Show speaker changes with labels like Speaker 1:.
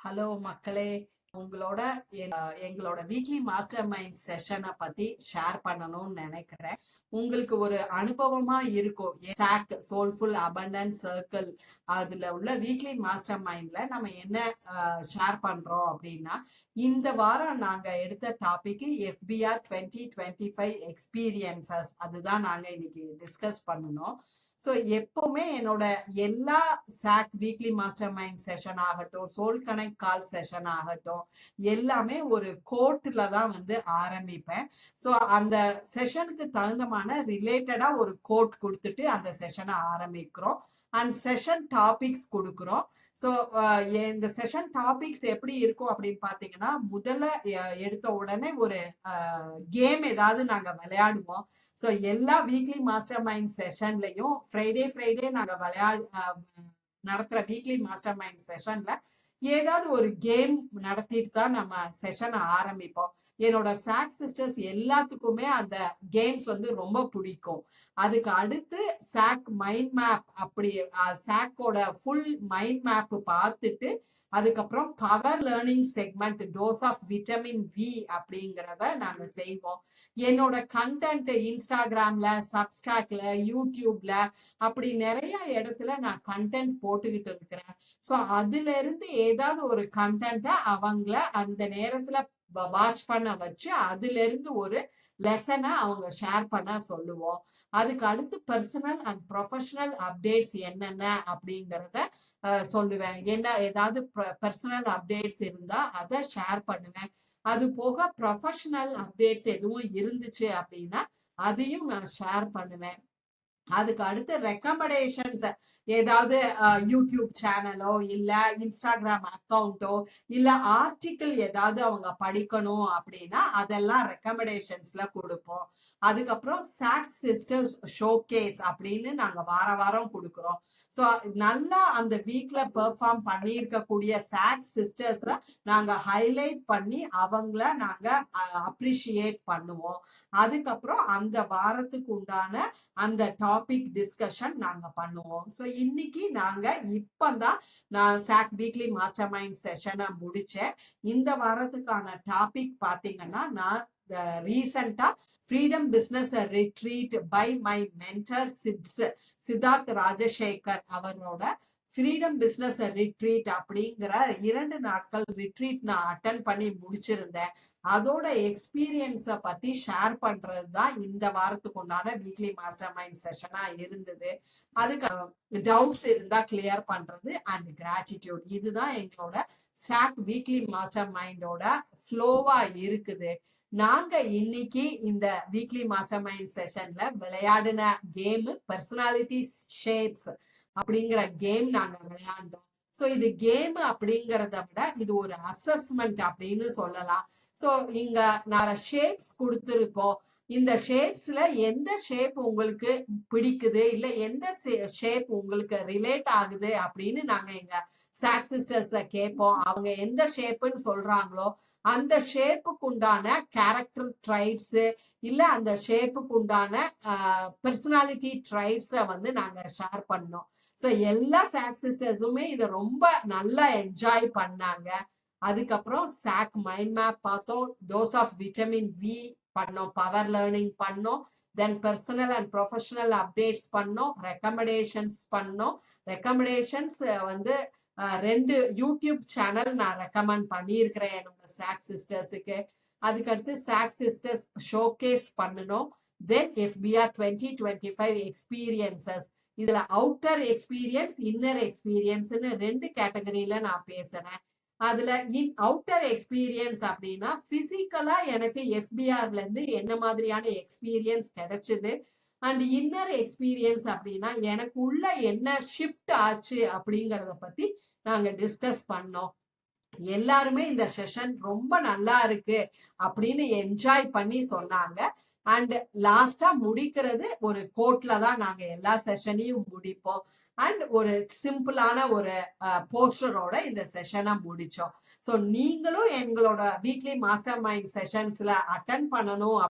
Speaker 1: Hello மக்களே, உங்களோட எங்களோட வீக்லி மாஸ்டர் மைண்ட் செஷனை பத்தி ஷேர் பண்ணணும்னு நினைக்கிறேன். உங்களுக்கு ஒரு அனுபவமா இருக்கும். சாக் சோல்ஃபுல் அபண்டன்ஸ் சர்க்கிள் அதுல உள்ள வீக்லி மாஸ்டர் மைண்ட்ல நம்ம என்ன ஷேர் பண்றோம் அப்படின்னா, இந்த வாரம் நாங்க எடுத்த டாபிக் FBR 2025 எக்ஸ்பீரியன்சஸ். அதுதான் நாங்க இன்னைக்கு டிஸ்கஸ் பண்ணணும். ஸோ எப்பவுமே என்னோட எல்லா சாக் வீக்லி மாஸ்டர் மைண்ட் செஷன் ஆகட்டும், சோல் கனெக்ட் கால் செஷன் ஆகட்டும், எல்லாமே ஒரு கோர்ட்ல தான் வந்து ஆரம்பிப்பேன். ஸோ அந்த செஷனுக்கு தகுந்தமான ரிலேட்டடா ஒரு கோட் கொடுத்துட்டு அந்த செஷனை ஆரம்பிக்கிறோம். அண்ட் செஷன் டாபிக்ஸ் கொடுக்குறோம். ஸோ இந்த செஷன் டாபிக்ஸ் எப்படி இருக்கும் அப்படின்னு பார்த்தீங்கன்னா, முதல்ல எடுத்த உடனே ஒரு கேம் ஏதாவது நாங்கள் விளையாடுவோம். ஸோ எல்லா வீக்லி மாஸ்டர் மைண்ட் செஷன்லையும் ஃப்ரைடே நாங்கள் நடத்துகிற வீக்லி மாஸ்டர் மைண்ட் செஷன்ல ஏதாவது ஒரு கேம் நடத்திட்டு தான் நம்ம செஷனை ஆரம்பிப்போம். என்னோட சாக் சிஸ்டர்ஸ் எல்லாத்துக்குமே அந்த கேம்ஸ் வந்து ரொம்ப பிடிக்கும். அதுக்கு அடுத்து சாக் மைண்ட் மேப், அப்படி சாக்கோட ஃபுல் மைண்ட் மேப் பார்த்துட்டு அதுக்கப்புறம் power learning segment dose of vitamin V அப்படிங்கிறத நாங்க செய்வோம். என்னோட கண்டென்ட் இன்ஸ்டாகிராம்ல, சப்ஸ்டாக்ல, யூடியூப்ல அப்படி நிறைய இடத்துல நான் கண்டென்ட் போட்டுக்கிட்டு இருக்கிறேன். ஸோ அதுல இருந்து ஏதாவது ஒரு கண்டென்ட்டை அவங்கள அந்த நேரத்துல வாட்ச் பண்ண வச்சு அதுல இருந்து ஒரு லெசனை அவங்க ஷேர் பண்ண சொல்லுவோம். அதுக்கு அடுத்து பர்சனல் அண்ட் ப்ரொஃபஷனல் அப்டேட்ஸ் என்னென்ன அப்படிங்கிறத சொல்லுவேன். என்ன ஏதாவது பர்சனல் அப்டேட்ஸ் இருந்தா அதை ஷேர் பண்ணுவேன். அது போக ப்ரொஃபஷனல் அப்டேட்ஸ் எதுவும் இருந்துச்சு அப்படின்னா அதையும் நான் ஷேர் பண்ணுவேன். அதுக்கு அடுத்து ரெக்கமெண்டேஷன்ஸ், ஏதாவது யூடியூப் சேனலோ இல்ல இன்ஸ்டாகிராம் அக்கௌண்ட்டோ இல்ல ஆர்டிக்கிள் ஏதாவது அவங்க படிக்கணும் அப்படின்னா அதெல்லாம் ரெக்கமெண்டேஷன்ஸ்ல கொடுப்போம். அதுக்கப்புறம் சாக் சிஸ்டர்ஸ் ஷோகேஸ் அப்படின்னு நாங்க வாரம் கொடுக்குறோம். ஸோ நல்லா அந்த வீக்ல பெர்ஃபார்ம் பண்ணியிருக்கக்கூடிய சாக் சிஸ்டர்ஸை நாங்க ஹைலைட் பண்ணி அவங்கள நாங்க அப்ரிஷியேட் பண்ணுவோம். அதுக்கப்புறம் அந்த வாரத்துக்கு உண்டான அந்த டாபிக் டிஸ்கஷன் நாங்க பண்ணுவோம். ஸோ இன்னைக்கு நாங்க இப்பதான் நான் சாக் வீக்லி மாஸ்டர் மைண்ட் செஷனை முடிச்சேன். இந்த வாரத்துக்கான டாபிக் பாத்தீங்கன்னா, நான் ரீசெண்டா freedom business retreat by my mentor Siddharth Rajasekar அவரோட ஃப்ரீடம் பிசினஸ் ரிட்ரீட் அப்படிங்கிற 2 நாட்கள் ரிட்ரீட் நான் அட்டன் பண்ணி முடிச்சிருந்தேன். அதோட எக்ஸ்பீரியன்ஸை பத்தி ஷேர் பண்றது தான் இந்த வாரத்துக்கு உண்டான வீக்லி மாஸ்டர் மைண்ட் செஷனா இருந்தது. அதுக்கு டவுட்ஸ் இருந்தா கிளியர் பண்றது அண்ட் கிராட்டிடியூட், இதுதான் எங்களோட சாக் வீக்லி மாஸ்டர் மைண்டோட ஃப்ளோவா இருக்குது. நாங்க இன்னைக்கு இந்த வீக்லி மாஸ்டர் மைண்ட் செஷன்ல விளையாடின கேம் பர்சனாலிட்டி ஷேப்ஸ் அப்படிங்கிற கேம் நாங்க விளையாண்டோம். ஸோ இது கேம் அப்படிங்கிறத விட இது ஒரு அசஸ்மெண்ட் அப்படின்னு சொல்லலாம். ஸோ இங்க நான் ஷேப்ஸ் கொடுத்துருப்போம். இந்த ஷேப்ஸ்ல எந்த ஷேப் உங்களுக்கு பிடிக்குது இல்ல எந்த ஷேப் உங்களுக்கு ரிலேட் ஆகுது அப்படின்னு நாங்க எங்க சாக் சிஸ்டர்ஸ கேட்போம். அவங்க எந்த ஷேப்புன்னு சொல்றாங்களோ அந்த ஷேப்புக்கு உண்டான கேரக்டர் ட்ரைட்ஸ் இல்ல அந்த ஷேப்புக்கு உண்டான பர்சனாலிட்டி ட்ரைட்ஸை வந்து நாங்க ஷேர் பண்ணோம். ஸோ எல்லா சாக் சிஸ்டர்ஸுமே இதை ரொம்ப நல்லா என்ஜாய் பண்ணாங்க. அதுக்கப்புறம் சாக் மைண்ட் மேப் பார்த்தோம், டோஸ் ஆஃப் விட்டமின் வி பண்ணோம், பவர் லேர்னிங் பண்ணோம், தென் பர்சனல் அண்ட் ப்ரொஃபஷனல் அப்டேட்ஸ் பண்ணோம், ரெக்கமெண்டேஷன்ஸ் பண்ணோம். ரெக்கமெண்டேஷன்ஸ் வந்து 2 யூடியூப் சேனல் நான் ரெக்கமெண்ட் பண்ணியிருக்கிறேன் என்னோட சாக் சிஸ்டர்ஸுக்கு. அதுக்கடுத்து சாக் சிஸ்டர்ஸ் ஷோகேஸ் பண்ணணும். தென் FBR 2025 எக்ஸ்பீரியன்சஸ், இதுல அவுட்டர் எக்ஸ்பீரியன்ஸ் இன்னர் எக்ஸ்பீரியன்ஸ்னு 2 கேட்டகரியில நான் பேசுறேன். அதுல அவுட்டர் எக்ஸ்பீரியன்ஸ் அப்படின்னா பிசிக்கலா எனக்கு FBRல இருந்து என்ன மாதிரியான எக்ஸ்பீரியன்ஸ் கிடைச்சது, அண்ட் இன்னர் எக்ஸ்பீரியன்ஸ் அப்படின்னா எனக்கு உள்ள என்ன ஷிஃப்ட் ஆச்சு அப்படிங்கறத பத்தி நாங்க டிஸ்கஸ் பண்ணோம். எல்லாருமே இந்த செஷன் ரொம்ப நல்லா இருக்கு அப்படின்னு என்ஜாய் பண்ணி சொன்னாங்க. அண்ட் லாஸ்டா முடிக்கிறது ஒரு கோட்ல தான் நாங்க எல்லா செஷனையும் முடிப்போம். அண்ட் ஒரு சிம்பிளான ஒரு போஸ்டரோட இந்த செஷனை முடிச்சோம். ஸோ நீங்களும் எங்களோட வீக்லி மாஸ்டர் மைண்ட் செஷன்ஸ்ல அட்டன் பண்ணணும்